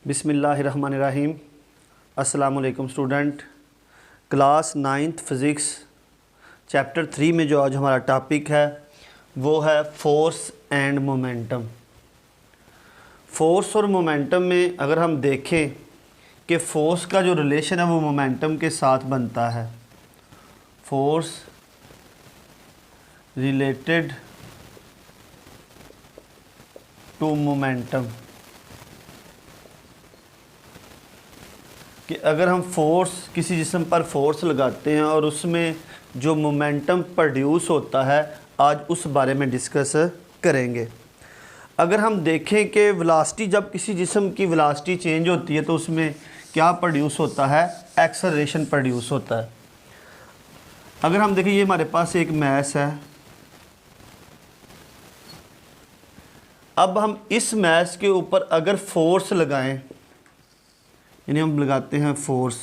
बिस्मिल्लाहिर्रहमानिर्रहीम। अस्सलामुअलैकुम student. Class 9th physics chapter 3 में जो आज हमारा टॉपिक है वो है फोर्स एंड मोमेंटम। फोर्स और मोमेंटम में अगर हम देखें कि फ़ोर्स का जो रिलेशन है वो मोमेंटम के साथ बनता है। फोर्स रिलेटेड टू मोमेंटम, कि अगर हम फोर्स किसी जिस्म पर फोर्स लगाते हैं और उसमें जो मोमेंटम प्रोड्यूस होता है, आज उस बारे में डिस्कस करेंगे। अगर हम देखें कि वेलोसिटी, जब किसी जिस्म की वेलोसिटी चेंज होती है तो उसमें क्या प्रोड्यूस होता है? एक्सेलरेशन प्रोड्यूस होता है। अगर हम देखें, ये हमारे पास एक मैस है। अब हम इस मैस के ऊपर अगर फोर्स लगाएं, यानी हम लगाते हैं फोर्स,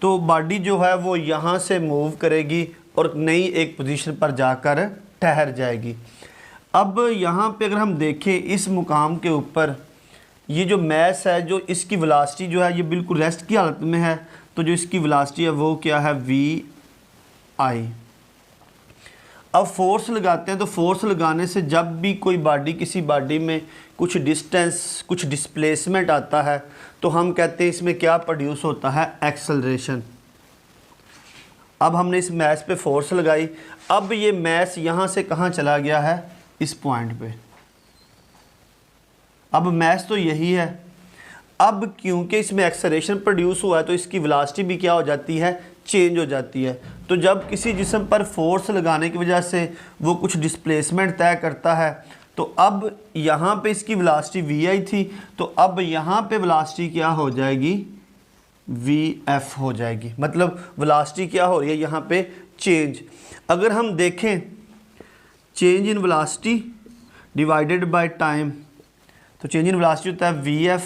तो बॉडी जो है वो यहाँ से मूव करेगी और नई एक पोजीशन पर जाकर ठहर जाएगी। अब यहाँ पे अगर हम देखें इस मुकाम के ऊपर, ये जो मैस है, जो इसकी वेलोसिटी जो है ये बिल्कुल रेस्ट की हालत में है, तो जो इसकी वेलोसिटी है वो क्या है? vi। अब फोर्स लगाते हैं तो फोर्स लगाने से जब भी कोई बॉडी, किसी बॉडी में कुछ डिस्टेंस, कुछ डिस्प्लेसमेंट आता है तो हम कहते हैं इसमें क्या प्रोड्यूस होता है? एक्सेलरेशन। अब हमने इस मैस पे फोर्स लगाई, अब ये मैस यहाँ से कहाँ चला गया है? इस पॉइंट पे। अब मैस तो यही है। अब क्योंकि इसमें एक्सेलरेशन प्रोड्यूस हुआ है तो इसकी वेलोसिटी भी क्या हो जाती है? चेंज हो जाती है। तो जब किसी जिस्म पर फोर्स लगाने की वजह से वो कुछ डिस्प्लेसमेंट तय करता है, तो अब यहाँ पे इसकी वेलोसिटी vi थी, तो अब यहाँ पे वेलोसिटी क्या हो जाएगी? vf हो जाएगी। मतलब वेलोसिटी क्या हो रही है यहाँ पे? चेंज। अगर हम देखें change in velocity divided by time, तो चेंज इन वेलोसिटी होता है vf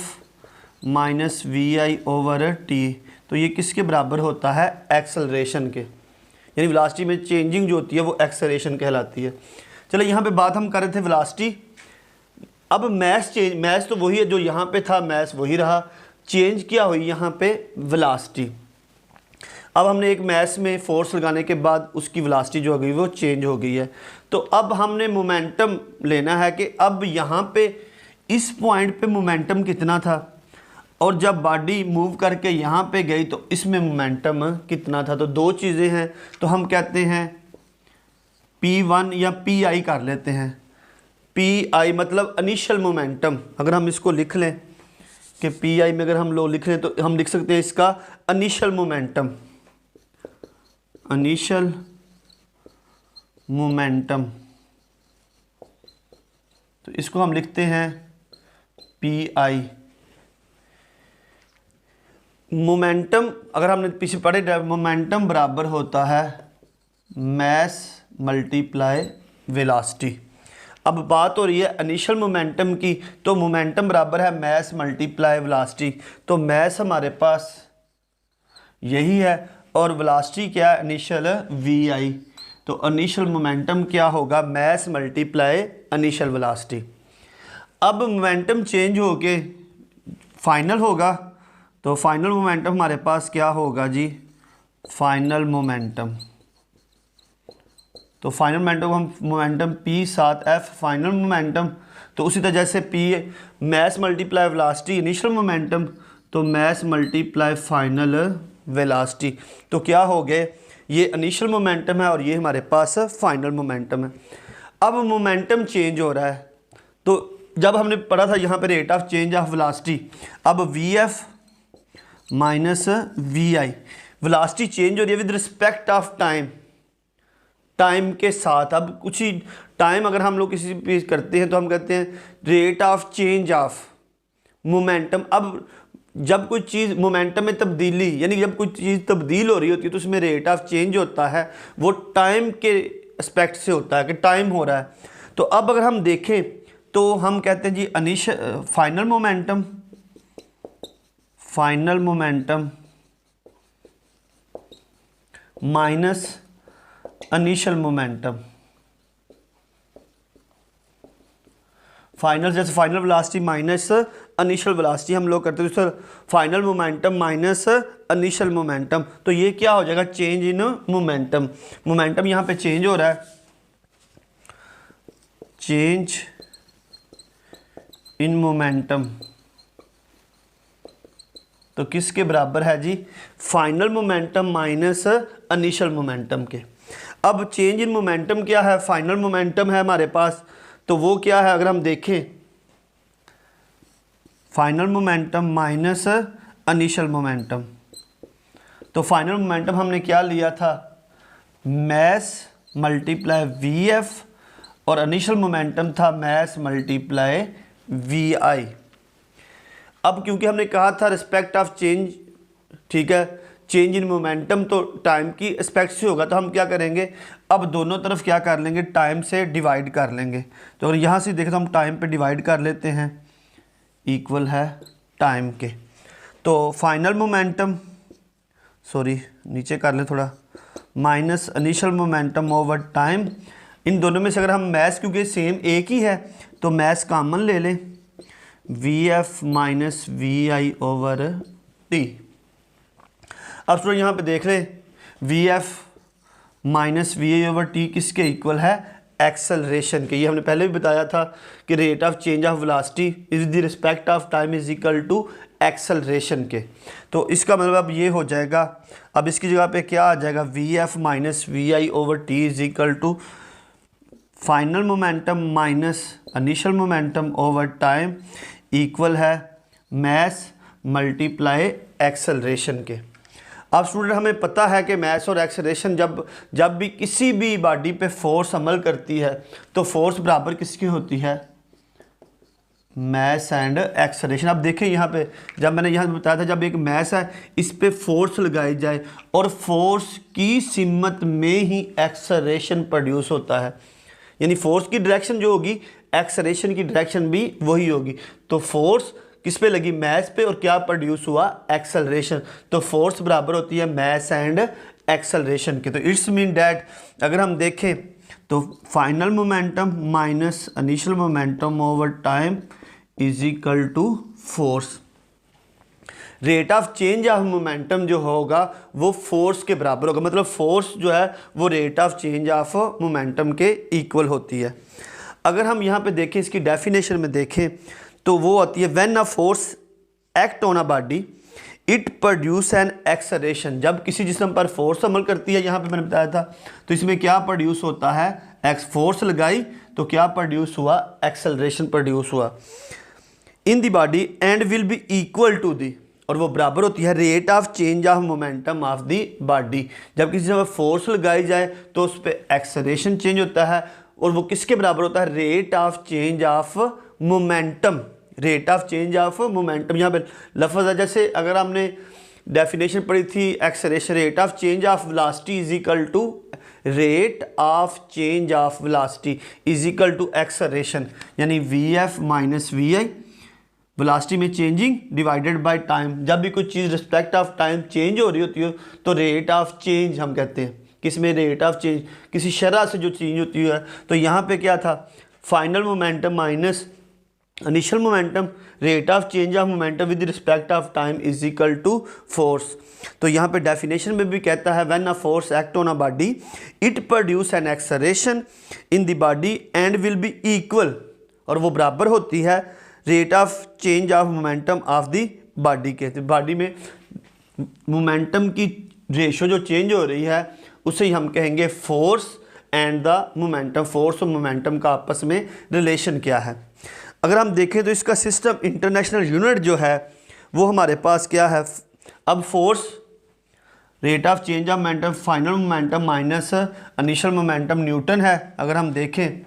minus vi over t। तो ये किसके बराबर होता है? एक्सेलरेशन के। यानी वेलोसिटी में चेंजिंग जो होती है वो एक्सेलरेशन कहलाती है। चलो, यहाँ पे बात हम कर रहे थे वेलोसिटी। अब मैस चेंज, मैस तो वही है जो यहाँ पे था, मैस वही रहा। चेंज क्या हुई यहाँ पे? वेलोसिटी। अब हमने एक मैस में फोर्स लगाने के बाद उसकी वेलोसिटी जो हो गई वो चेंज हो गई है। तो अब हमने मोमेंटम लेना है कि अब यहाँ पे इस पॉइंट पे मोमेंटम कितना था, और जब बॉडी मूव करके यहाँ पे गई तो इसमें मोमेंटम कितना था। तो दो चीज़ें हैं, तो हम कहते हैं P1 या PI कर लेते हैं। PI मतलब इनिशियल मोमेंटम। अगर हम इसको लिख लें कि PI में अगर हम लोग लिख लें तो हम लिख सकते हैं इसका इनिशियल मोमेंटम। इनिशियल मोमेंटम, तो इसको हम लिखते हैं PI। मोमेंटम अगर हमने पीछे पढ़े, मोमेंटम बराबर होता है मैस मल्टीप्लाई वेलोसिटी। अब बात हो रही है इनिशियल मोमेंटम की, तो मोमेंटम बराबर है मैस मल्टीप्लाई वेलोसिटी। तो मैस हमारे पास यही है और वेलोसिटी क्या है? Initial vi। तो इनिशियल मोमेंटम क्या होगा? Mass multiply initial velocity. अब मोमेंटम चेंज होके फाइनल होगा, तो फाइनल मोमेंटम हमारे पास क्या होगा जी? Final momentum. तो फाइनल मोमेंटम हम मोमेंटम P साथ F फाइनल मोमेंटम। तो उसी तरह जैसे P mass multiply velocity initial momentum, तो मैस मल्टीप्लाई फाइनल वेलोसिटी। तो क्या हो गए? ये इनिशियल मोमेंटम है और ये हमारे पास फाइनल मोमेंटम है। अब मोमेंटम चेंज हो रहा है, तो जब हमने पढ़ा था यहाँ पे rate of change of velocity, अब vf minus vi, velocity change हो रही है with respect of time, time के साथ। अब कुछ ही टाइम अगर हम लोग किसी भी करते हैं तो हम कहते हैं rate of change of momentum. अब जब कोई चीज़ मोमेंटम में तब्दीली, यानी जब कोई चीज़ तब्दील हो रही होती है तो उसमें रेट ऑफ चेंज होता है, वो टाइम के एस्पेक्ट से होता है कि टाइम हो रहा है। तो अब अगर हम देखें तो हम कहते हैं जी initial final momentum, final momentum minus initial momentum. Final, जैसे final velocity minus initial velocity हम लोग करते हैं, तो sir final momentum minus initial momentum, तो ये क्या हो जाएगा, चेंज इन मोमेंटम। मोमेंटम यहाँ पे चेंज हो रहा है, चेंज इन मोमेंटम, तो किसके बराबर है जी, final momentum minus initial momentum के। अब चेंज इन मोमेंटम क्या है, फाइनल मोमेंटम है हमारे पास, तो वो क्या है, अगर हम देखें final momentum minus initial momentum, तो फाइनल मोमेंटम हमने क्या लिया था, मैस मल्टीप्लाई वी एफ, और इनिशियल मोमेंटम था मैस मल्टीप्लाई वी आई। अब क्योंकि हमने कहा था रिस्पेक्ट ऑफ चेंज, ठीक है, चेंज इन मोमेंटम तो टाइम की रिस्पेक्ट से होगा, तो हम क्या करेंगे, अब दोनों तरफ क्या कर लेंगे, टाइम से डिवाइड कर लेंगे। तो अगर यहाँ से देखें तो हम टाइम पे डिवाइड कर लेते हैं, इक्वल है टाइम के। तो फाइनल मोमेंटम, सॉरी नीचे कर लें थोड़ा, minus initial momentum over time. इन दोनों में से अगर हम मैथ्स, क्योंकि सेम एक ही है, तो मैथ्स कॉमन ले लें, V F minus we I over T. अब स्टूडेंट यहाँ पे देख लें, V F minus we I over T किसके इक्वल है, एक्सेलरेशन के। ये हमने पहले भी बताया था कि rate of change of velocity is the respect of time is equal to acceleration के। तो इसका मतलब अब ये हो जाएगा, अब इसकी जगह पे क्या आ जाएगा, V F minus we I over T is equal to final momentum minus initial momentum over time equal है मैस मल्टीप्लाई एक्सेलरेशन के। अब स्टूडेंट हमें पता है कि मैस और एक्सेलरेशन जब भी किसी भी बॉडी पे फोर्स अमल करती है तो फोर्स बराबर किसकी होती है, मैस एंड एक्सेलरेशन। अब देखें यहाँ पे, जब मैंने यहाँ बताया था, जब एक मैस है इस पे फोर्स लगाई जाए और फोर्स की सिमत में ही एक्सेलरेशन प्रोड्यूस होता है, यानी फोर्स की डायरेक्शन जो होगी एक्सेलरेशन की डायरेक्शन भी वही होगी। तो फोर्स किस पे लगी, मैस पे, और क्या प्रोड्यूस हुआ, एक्सेलरेशन। तो फोर्स बराबर होती है मैस एंड एक्सेलरेशन के। तो इट्स मीन दैट अगर हम देखें तो final momentum minus initial momentum over time is equal to force. Rate of change of momentum जो होगा वो फोर्स के बराबर होगा, मतलब फोर्स जो है वो rate of change of momentum के इक्वल होती है। अगर हम यहाँ पे देखें, इसकी डेफिनेशन में देखें तो वो आती है, when a force act on a body it produce an acceleration. जब किसी जिस्म पर फोर्स अमल करती है, यहाँ पे मैंने बताया था, तो इसमें क्या प्रोड्यूस होता है, फोर्स लगाई तो क्या प्रोड्यूस हुआ, एक्सेलरेशन प्रोड्यूस हुआ in the body and will be equal to the, और वो बराबर होती है rate of change of momentum of the body. जब किसी जगह फोर्स लगाई जाए तो उस पर एक्सेलरेशन चेंज होता है, और वो किसके बराबर होता है, rate of change of momentum. Rate of change of momentum यहाँ पे लफ्ज़ है, जैसे अगर हमने डेफिनेशन पढ़ी थी acceleration, rate of change of velocity is equal to rate of change of velocity is equal to acceleration, यानी v F minus we i, velocity में चेंजिंग डिवाइडेड बाय टाइम। जब भी कोई चीज़ रिस्पेक्ट ऑफ टाइम चेंज हो रही होती है तो रेट ऑफ चेंज हम कहते हैं, किसमें, रेट ऑफ चेंज, किसी शरह से जो चेंज होती है। तो यहाँ पे क्या था, final momentum minus initial momentum, rate of change of momentum with respect of time is equal to force. तो यहाँ पे डेफिनेशन में भी कहता है, when a force act on a body it produce an acceleration in the body and will be equal, और वो बराबर होती है rate of change of momentum of the body के। तो बॉडी में मोमेंटम की रेशो जो चेंज हो रही है उसे ही हम कहेंगे force and the momentum. Force और मोमेंटम का आपस में रिलेशन क्या है। अगर हम देखें तो इसका सिस्टम, इंटरनेशनल यूनिट जो है वो हमारे पास क्या है, अब force, rate of change of momentum, final momentum minus initial momentum Newton है। अगर हम देखें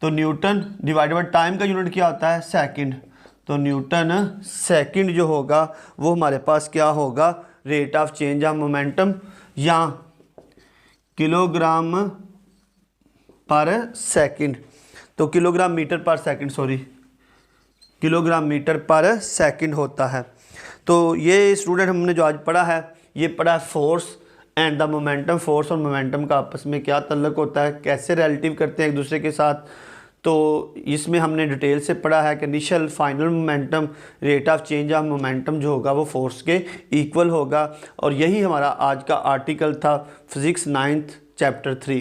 तो न्यूटन डिवाइडेड बाय टाइम का यूनिट क्या होता है, सेकंड। तो न्यूटन सेकंड जो होगा वो हमारे पास क्या होगा, rate of change of momentum, या किलोग्राम पर सेकंड। तो किलोग्राम मीटर पर सेकंड, सॉरी किलोग्राम मीटर पर सेकंड होता है। तो ये स्टूडेंट हमने जो आज पढ़ा है, ये पढ़ा force and the momentum. Force और मोमेंटम का आपस में क्या तल्लुक होता है, कैसे रिलेटिव करते हैं एक दूसरे के साथ। तो इसमें हमने डिटेल से पढ़ा है कि initial final momentum rate of change of momentum जो होगा वो फोर्स के इक्वल होगा। और यही हमारा आज का आर्टिकल था फिज़िक्स 9th चैप्टर 3।